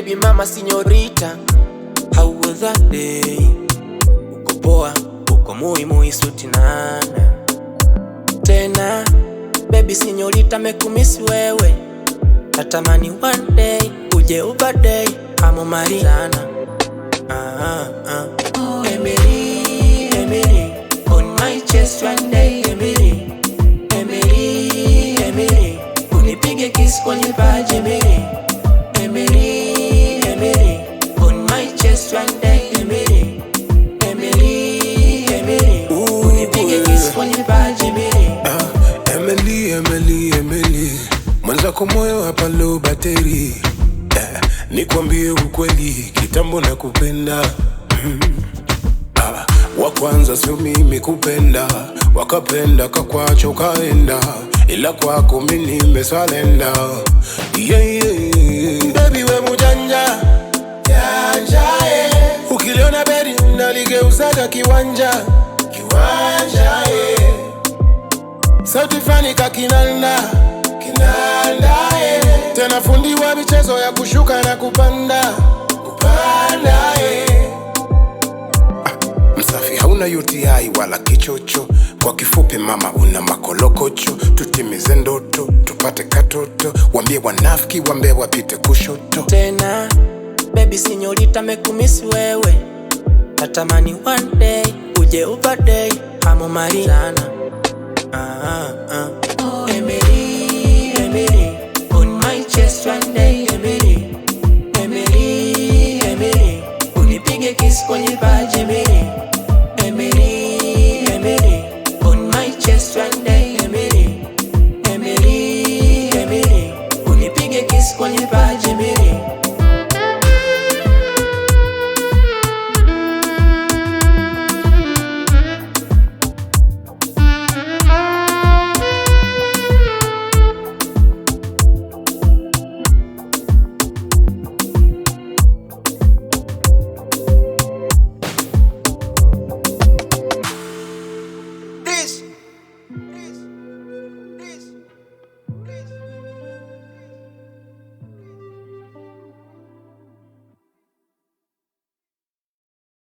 baby mama sinyorita, how was that day? Uko poa, uko muy suti nana. Tena baby sinyorita mekumisi wewe, natamani one day uje ubadei amo Mariana. Emily, Emily, on my chest one day. Emily, Emily, Emily, unipige kiss kwenye paji. Emily, Emily, Emily, on my chest one day. Emily, Emily, Emily, unipige kiss kwenye paji. Emily, Emily, Emily, mwenzako moyo hapa low battery. Nikwambie ukweli, kitambo na kupenda. Wa kwanza sio mimi kupenda, wakapenda kakwacha ukaenda, ila kwako mimi nimesalenda. Baby we mujanja, janja ukiliona beri naligeuzaga kiwanja, kiwanja sauti fani kakinanda, kinanda tena fundi wa michezo ya kushuka na kupanda, kupanda Msafi hauna UTI wala kichocho, kwa kifupi mama una makolokocho. Tutimize ndoto, tupate katoto, wambie wanafiki wambie wapite kushoto. Tena baby sinyorita mekumisi wewe, natamani one day uje ubadei amo Mariana.